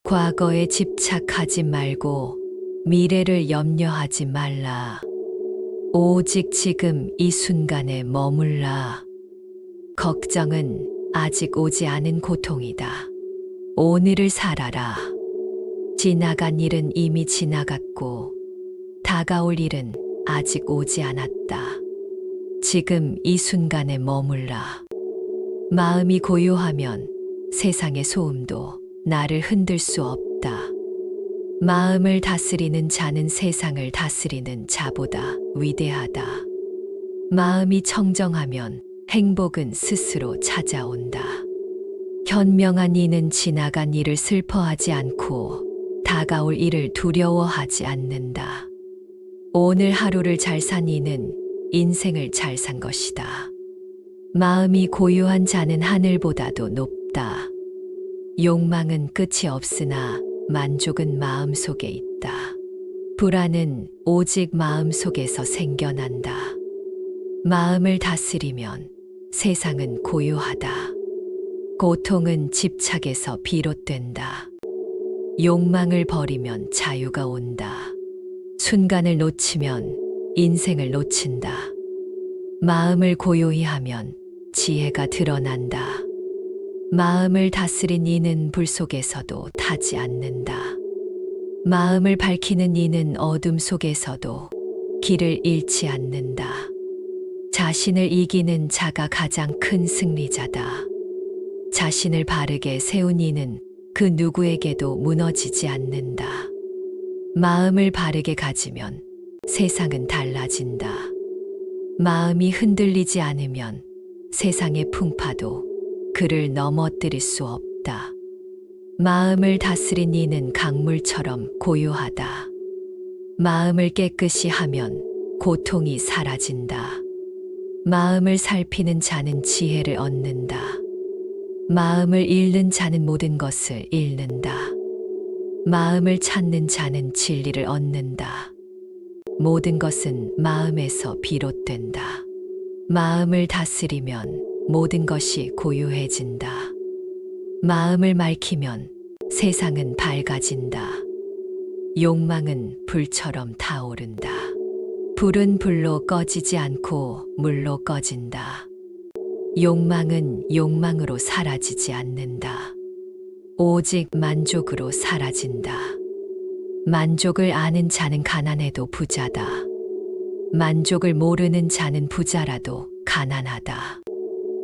과거에 집착하지 말고 미래를 염려하지 말라. 오직 지금 이 순간에 머물라. 걱정은 아직 오지 않은 고통이다. 오늘을 살아라. 지나간 일은 이미 지나갔고 다가올 일은 아직 오지 않았다. 지금 이 순간에 머물라. 마음이 고요하면 세상의 소음도 나를 흔들 수 없다. 마음을 다스리는 자는 세상을 다스리는 자보다 위대하다. 마음이 청정하면 행복은 스스로 찾아온다. 현명한 이는 지나간 일을 슬퍼하지 않고 다가올 일을 두려워하지 않는다. 오늘 하루를 잘 산 이는 인생을 잘 산 것이다. 마음이 고요한 자는 하늘보다도 높다. 욕망은 끝이 없으나 만족은 마음속에 있다. 불안은 오직 마음속에서 생겨난다. 마음을 다스리면 세상은 고요하다. 고통은 집착에서 비롯된다. 욕망을 버리면 자유가 온다. 순간을 놓치면 인생을 놓친다. 마음을 고요히 하면 지혜가 드러난다. 마음을 다스린 이는 불 속에서도 타지 않는다. 마음을 밝히는 이는 어둠 속에서도 길을 잃지 않는다. 자신을 이기는 자가 가장 큰 승리자다. 자신을 바르게 세운 이는 그 누구에게도 무너지지 않는다. 마음을 바르게 가지면 세상은 달라진다. 마음이 흔들리지 않으면 세상의 풍파도 그를 넘어뜨릴 수 없다. 마음을 다스린 이는 강물처럼 고요하다. 마음을 깨끗이 하면 고통이 사라진다. 마음을 살피는 자는 지혜를 얻는다. 마음을 잃는 자는 모든 것을 잃는다. 마음을 찾는 자는 진리를 얻는다. 모든 것은 마음에서 비롯된다. 마음을 다스리면 모든 것이 고요해진다. 마음을 맑히면 세상은 밝아진다. 욕망은 불처럼 타오른다. 불은 불로 꺼지지 않고 물로 꺼진다. 욕망은 욕망으로 사라지지 않는다. 오직 만족으로 사라진다. 만족을 아는 자는 가난해도 부자다. 만족을 모르는 자는 부자라도 가난하다.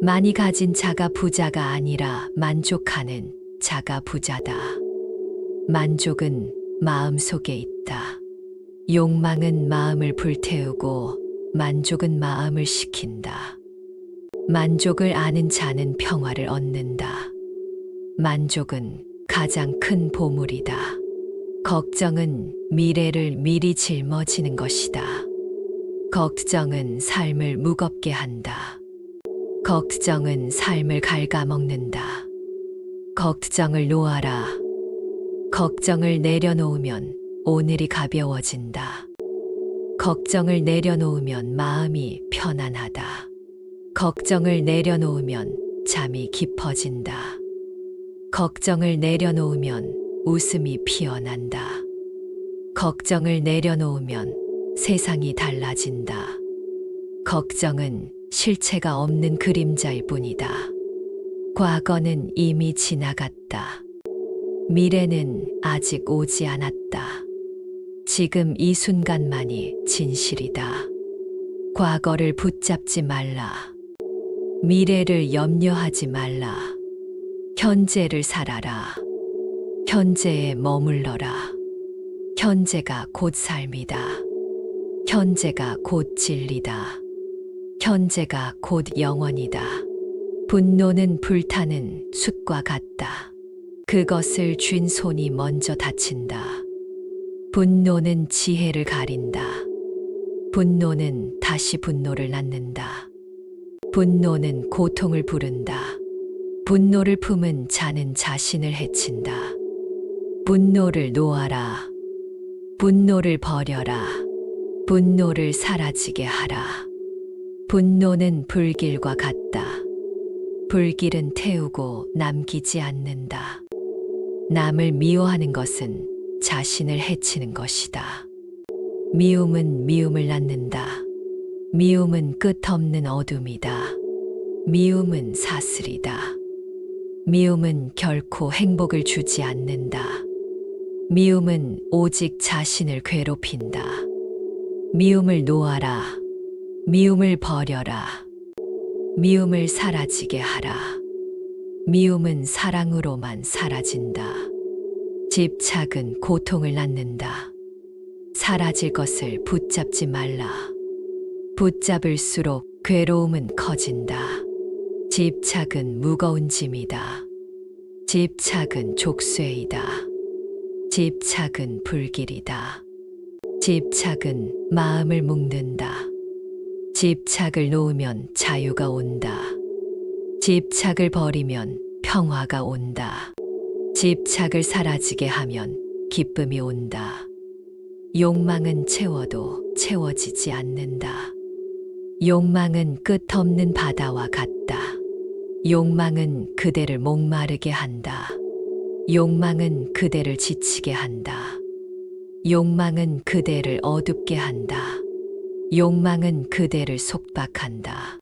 많이 가진 자가 부자가 아니라 만족하는 자가 부자다. 만족은 마음속에 있다. 욕망은 마음을 불태우고 만족은 마음을 식힌다. 만족을 아는 자는 평화를 얻는다. 만족은 가장 큰 보물이다. 걱정은 미래를 미리 짊어지는 것이다. 걱정은 삶을 무겁게 한다. 걱정은 삶을 갉아먹는다. 걱정을 놓아라. 걱정을 내려놓으면 오늘이 가벼워진다. 걱정을 내려놓으면 마음이 편안하다. 걱정을 내려놓으면 잠이 깊어진다. 걱정을 내려놓으면 웃음이 피어난다. 걱정을 내려놓으면 세상이 달라진다. 걱정은 실체가 없는 그림자일 뿐이다. 과거는 이미 지나갔다. 미래는 아직 오지 않았다. 지금 이 순간만이 진실이다. 과거를 붙잡지 말라. 미래를 염려하지 말라. 현재를 살아라. 현재에 머물러라. 현재가 곧 삶이다. 현재가 곧 진리다. 현재가 곧 영원이다. 분노는 불타는 숯과 같다. 그것을 쥔 손이 먼저 다친다. 분노는 지혜를 가린다. 분노는 다시 분노를 낳는다. 분노는 고통을 부른다. 분노를 품은 자는 자신을 해친다. 분노를 놓아라. 분노를 버려라. 분노를 사라지게 하라. 분노는 불길과 같다. 불길은 태우고 남기지 않는다. 남을 미워하는 것은 자신을 해치는 것이다. 미움은 미움을 낳는다. 미움은 끝없는 어둠이다. 미움은 사슬이다. 미움은 결코 행복을 주지 않는다. 미움은 오직 자신을 괴롭힌다. 미움을 놓아라. 미움을 버려라. 미움을 사라지게 하라. 미움은 사랑으로만 사라진다. 집착은 고통을 낳는다. 사라질 것을 붙잡지 말라. 붙잡을수록 괴로움은 커진다. 집착은 무거운 짐이다. 집착은 족쇄이다. 집착은 불길이다. 집착은 마음을 묶는다. 집착을 놓으면 자유가 온다. 집착을 버리면 평화가 온다. 집착을 사라지게 하면 기쁨이 온다. 욕망은 채워도 채워지지 않는다. 욕망은 끝없는 바다와 같다. 욕망은 그대를 목마르게 한다. 욕망은 그대를 지치게 한다. 욕망은 그대를 어둡게 한다. 욕망은 그대를 속박한다.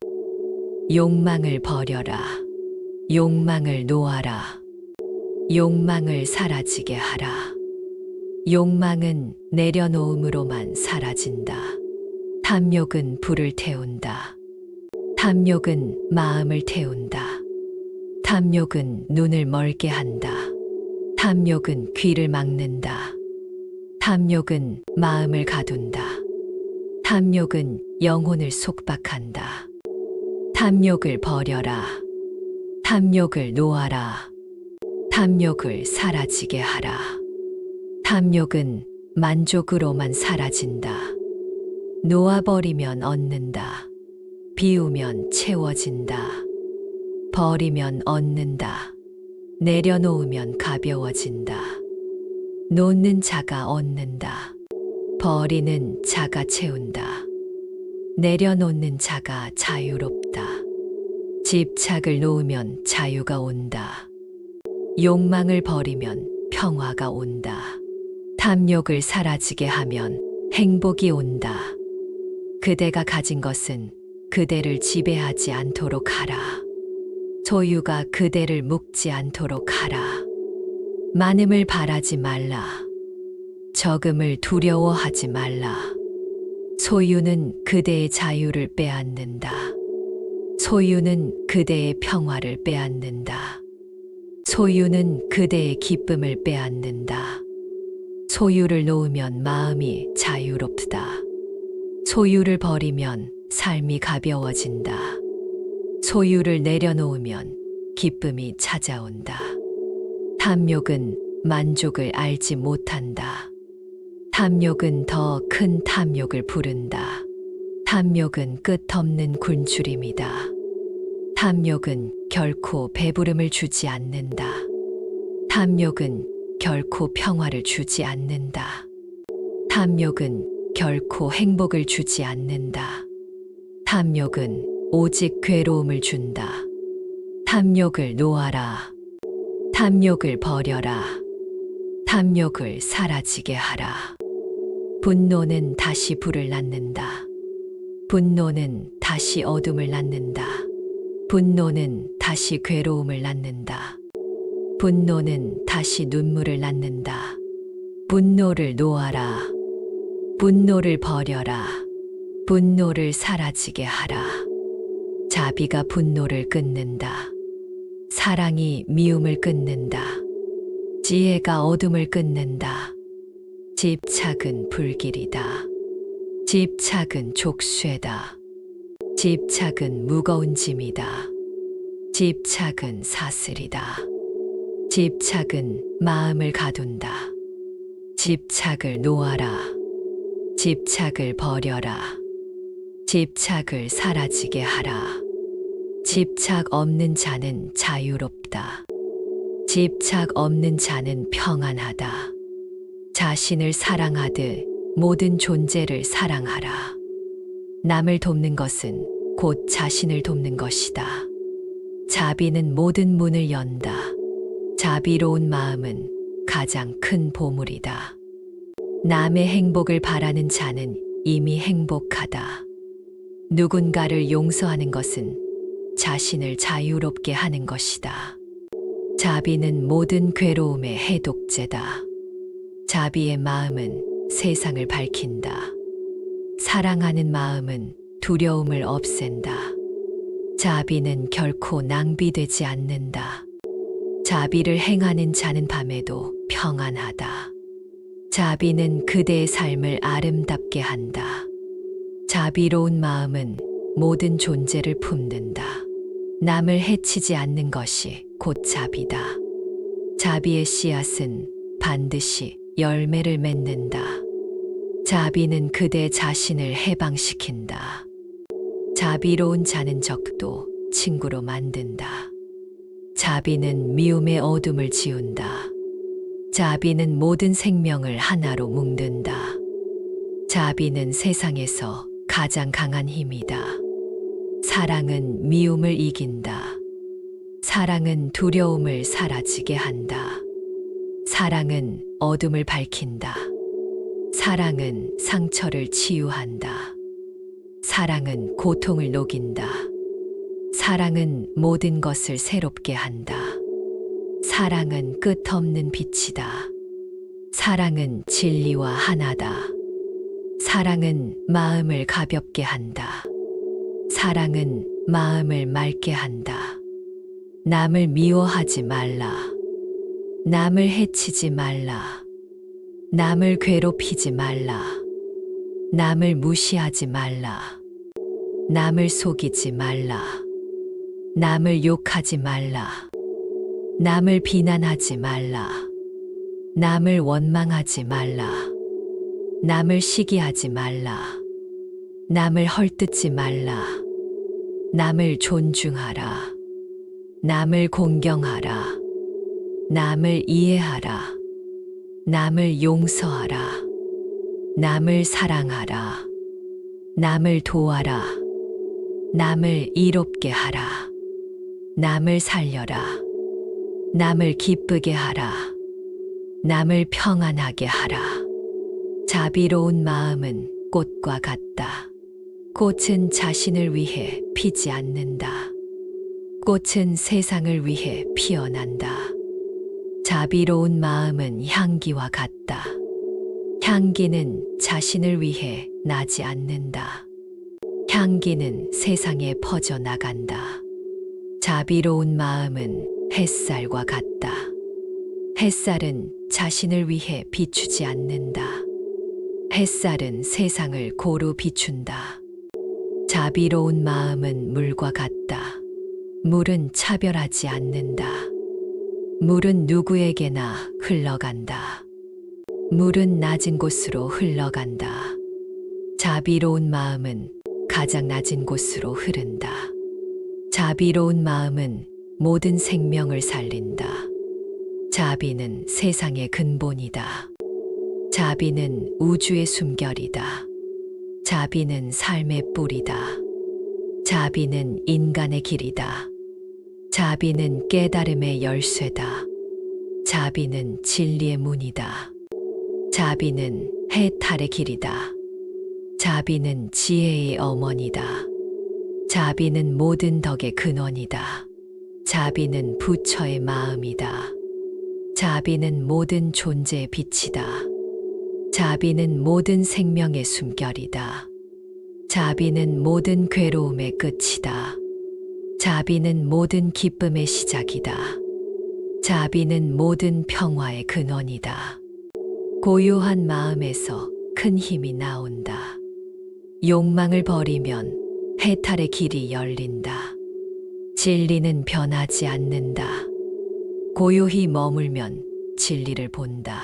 욕망을 버려라. 욕망을 놓아라. 욕망을 사라지게 하라. 욕망은 내려놓음으로만 사라진다. 탐욕은 불을 태운다. 탐욕은 마음을 태운다. 탐욕은 눈을 멀게 한다. 탐욕은 귀를 막는다. 탐욕은 마음을 가둔다. 탐욕은 영혼을 속박한다. 탐욕을 버려라. 탐욕을 놓아라. 탐욕을 사라지게 하라. 탐욕은 만족으로만 사라진다. 놓아버리면 얻는다. 비우면 채워진다. 버리면 얻는다. 내려놓으면 가벼워진다. 놓는 자가 얻는다. 버리는 자가 채운다. 내려놓는 자가 자유롭다. 집착을 놓으면 자유가 온다. 욕망을 버리면 평화가 온다. 탐욕을 사라지게 하면 행복이 온다. 그대가 가진 것은 그대를 지배하지 않도록 하라. 소유가 그대를 묶지 않도록 하라. 많음을 바라지 말라. 적음을 두려워하지 말라. 소유는 그대의 자유를 빼앗는다. 소유는 그대의 평화를 빼앗는다. 소유는 그대의 기쁨을 빼앗는다. 소유를 놓으면 마음이 자유롭다. 소유를 버리면 삶이 가벼워진다. 소유를 내려놓으면 기쁨이 찾아온다. 탐욕은 만족을 알지 못한다. 탐욕은 더 큰 탐욕을 부른다. 탐욕은 끝없는 굴주림이다. 탐욕은 결코 배부름을 주지 않는다. 탐욕은 결코 평화를 주지 않는다. 탐욕은 결코 행복을 주지 않는다. 탐욕은 오직 괴로움을 준다. 탐욕을 놓아라. 탐욕을 버려라. 탐욕을 사라지게 하라. 분노는 다시 불을 낳는다. 분노는 다시 어둠을 낳는다. 분노는 다시 괴로움을 낳는다. 분노는 다시 눈물을 낳는다. 분노를 놓아라. 분노를 버려라. 분노를 사라지게 하라. 자비가 분노를 끊는다. 사랑이 미움을 끊는다. 지혜가 어둠을 끊는다. 집착은 불길이다. 집착은 족쇄다. 집착은 무거운 짐이다. 집착은 사슬이다. 집착은 마음을 가둔다. 집착을 놓아라. 집착을 버려라. 집착을 사라지게 하라. 집착 없는 자는 자유롭다. 집착 없는 자는 평안하다. 자신을 사랑하듯 모든 존재를 사랑하라. 남을 돕는 것은 곧 자신을 돕는 것이다. 자비는 모든 문을 연다. 자비로운 마음은 가장 큰 보물이다. 남의 행복을 바라는 자는 이미 행복하다. 누군가를 용서하는 것은 자신을 자유롭게 하는 것이다. 자비는 모든 괴로움의 해독제다. 자비의 마음은 세상을 밝힌다. 사랑하는 마음은 두려움을 없앤다. 자비는 결코 낭비되지 않는다. 자비를 행하는 자는 밤에도 평안하다. 자비는 그대의 삶을 아름답게 한다. 자비로운 마음은 모든 존재를 품는다. 남을 해치지 않는 것이 곧 자비다. 자비의 씨앗은 반드시 열매를 맺는다. 자비는 그대 자신을 해방시킨다. 자비로운 자는 적도 친구로 만든다. 자비는 미움의 어둠을 지운다. 자비는 모든 생명을 하나로 묶는다. 자비는 세상에서 가장 강한 힘이다. 사랑은 미움을 이긴다. 사랑은 두려움을 사라지게 한다. 사랑은 어둠을 밝힌다. 사랑은 상처를 치유한다. 사랑은 고통을 녹인다. 사랑은 모든 것을 새롭게 한다. 사랑은 끝없는 빛이다. 사랑은 진리와 하나다. 사랑은 마음을 가볍게 한다. 사랑은 마음을 맑게 한다. 남을 미워하지 말라. 남을 해치지 말라. 남을 괴롭히지 말라. 남을 무시하지 말라. 남을 속이지 말라. 남을 욕하지 말라. 남을 비난하지 말라. 남을 원망하지 말라. 남을 시기하지 말라. 남을 헐뜯지 말라. 남을 존중하라. 남을 공경하라. 남을 이해하라. 남을 용서하라. 남을 사랑하라. 남을 도와라. 남을 이롭게 하라. 남을 살려라. 남을 기쁘게 하라. 남을 평안하게 하라. 자비로운 마음은 꽃과 같다. 꽃은 자신을 위해 피지 않는다. 꽃은 세상을 위해 피어난다. 자비로운 마음은 향기와 같다. 향기는 자신을 위해 나지 않는다. 향기는 세상에 퍼져나간다. 자비로운 마음은 햇살과 같다. 햇살은 자신을 위해 비추지 않는다. 햇살은 세상을 고루 비춘다. 자비로운 마음은 물과 같다. 물은 차별하지 않는다. 물은 누구에게나 흘러간다. 물은 낮은 곳으로 흘러간다. 자비로운 마음은 가장 낮은 곳으로 흐른다. 자비로운 마음은 모든 생명을 살린다. 자비는 세상의 근본이다. 자비는 우주의 숨결이다. 자비는 삶의 뿌리다. 자비는 인간의 길이다. 자비는 깨달음의 열쇠다. 자비는 진리의 문이다. 자비는 해탈의 길이다. 자비는 지혜의 어머니다. 자비는 모든 덕의 근원이다. 자비는 부처의 마음이다. 자비는 모든 존재의 빛이다. 자비는 모든 생명의 숨결이다. 자비는 모든 괴로움의 끝이다. 자비는 모든 기쁨의 시작이다. 자비는 모든 평화의 근원이다. 고요한 마음에서 큰 힘이 나온다. 욕망을 버리면 해탈의 길이 열린다. 진리는 변하지 않는다. 고요히 머물면 진리를 본다.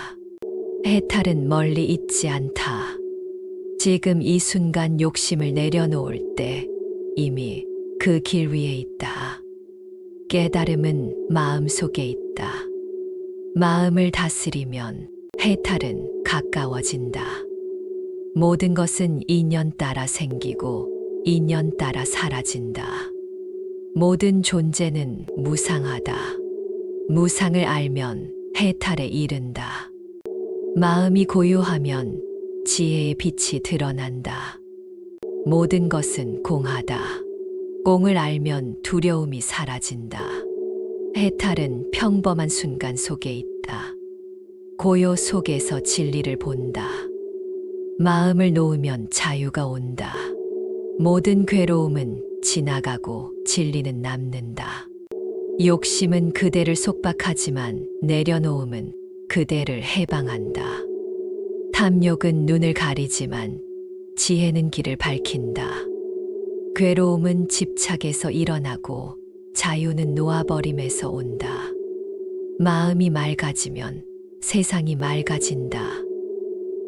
해탈은 멀리 있지 않다. 지금 이 순간 욕심을 내려놓을 때 이미 그 길 위에 있다. 깨달음은 마음 속에 있다. 마음을 다스리면 해탈은 가까워진다. 모든 것은 인연 따라 생기고 인연 따라 사라진다. 모든 존재는 무상하다. 무상을 알면 해탈에 이른다. 마음이 고요하면 지혜의 빛이 드러난다. 모든 것은 공하다. 공을 알면 두려움이 사라진다. 해탈은 평범한 순간 속에 있다. 고요 속에서 진리를 본다. 마음을 놓으면 자유가 온다. 모든 괴로움은 지나가고 진리는 남는다. 욕심은 그대를 속박하지만 내려놓음은 그대를 해방한다. 탐욕은 눈을 가리지만 지혜는 길을 밝힌다. 괴로움은 집착에서 일어나고 자유는 놓아버림에서 온다. 마음이 맑아지면 세상이 맑아진다.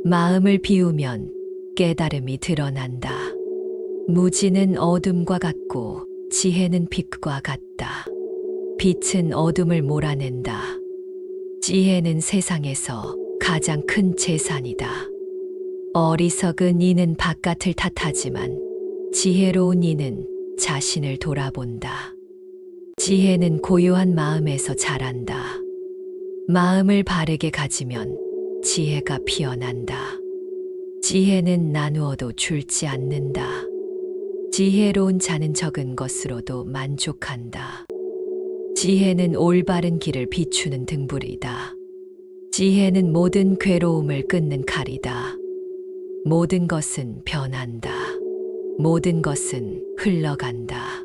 마음을 비우면 깨달음이 드러난다. 무지는 어둠과 같고 지혜는 빛과 같다. 빛은 어둠을 몰아낸다. 지혜는 세상에서 가장 큰 재산이다. 어리석은 이는 바깥을 탓하지만 지혜로운 이는 자신을 돌아본다. 지혜는 고요한 마음에서 자란다. 마음을 바르게 가지면 지혜가 피어난다. 지혜는 나누어도 줄지 않는다. 지혜로운 자는 적은 것으로도 만족한다. 지혜는 올바른 길을 비추는 등불이다. 지혜는 모든 괴로움을 끊는 칼이다. 모든 것은 변한다. 모든 것은 흘러간다.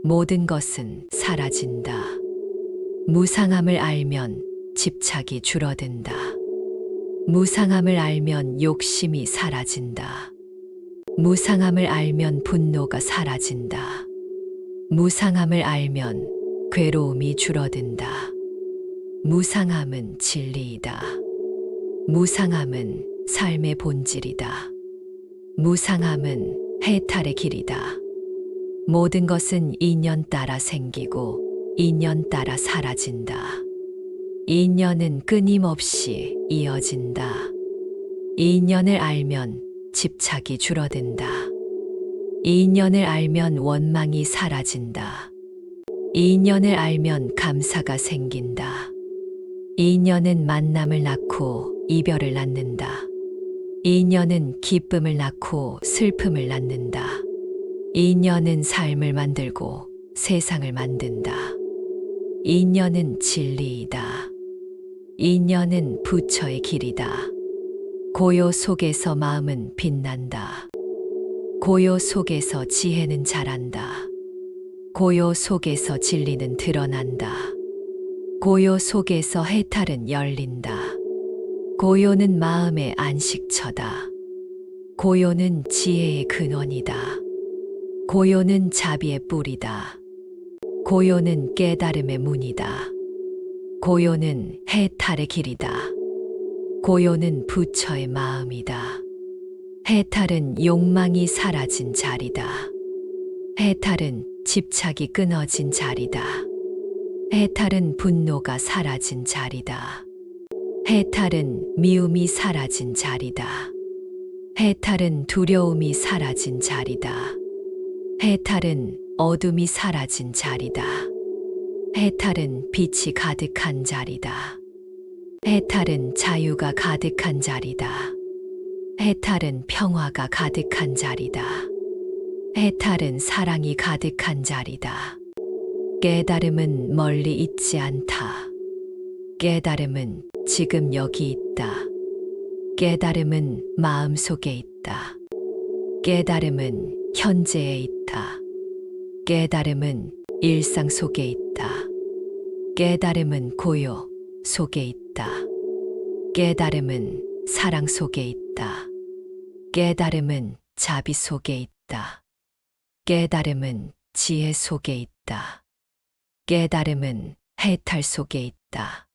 모든 것은 사라진다. 무상함을 알면 집착이 줄어든다. 무상함을 알면 욕심이 사라진다. 무상함을 알면 분노가 사라진다. 무상함을 알면 괴로움이 줄어든다. 무상함은 진리이다. 무상함은 삶의 본질이다. 무상함은 해탈의 길이다. 모든 것은 인연 따라 생기고 인연 따라 사라진다. 인연은 끊임없이 이어진다. 인연을 알면 집착이 줄어든다. 인연을 알면 원망이 사라진다. 인연을 알면 감사가 생긴다. 인연은 만남을 낳고 이별을 낳는다. 인연은 기쁨을 낳고 슬픔을 낳는다. 인연은 삶을 만들고 세상을 만든다. 인연은 진리이다. 인연은 부처의 길이다. 고요 속에서 마음은 빛난다. 고요 속에서 지혜는 자란다. 고요 속에서 진리는 드러난다. 고요 속에서 해탈은 열린다. 고요는 마음의 안식처다. 고요는 지혜의 근원이다. 고요는 자비의 뿌리다. 고요는 깨달음의 문이다. 고요는 해탈의 길이다. 고요는 부처의 마음이다. 해탈은 욕망이 사라진 자리다. 해탈은 집착이 끊어진 자리다. 해탈은 분노가 사라진 자리다. 해탈은 미움이 사라진 자리다. 해탈은 두려움이 사라진 자리다. 해탈은 어둠이 사라진 자리다. 해탈은 빛이 가득한 자리다. 해탈은 자유가 가득한 자리다. 해탈은 평화가 가득한 자리다. 해탈은 사랑이 가득한 자리다. 깨달음은 멀리 있지 않다. 깨달음은 지금 여기 있다. 깨달음은 마음 속에 있다. 깨달음은 현재에 있다. 깨달음은 일상 속에 있다. 깨달음은 고요 속에 있다. 깨달음은 사랑 속에 있다. 깨달음은 자비 속에 있다. 깨달음은 지혜 속에 있다. 깨달음은 해탈 속에 있다.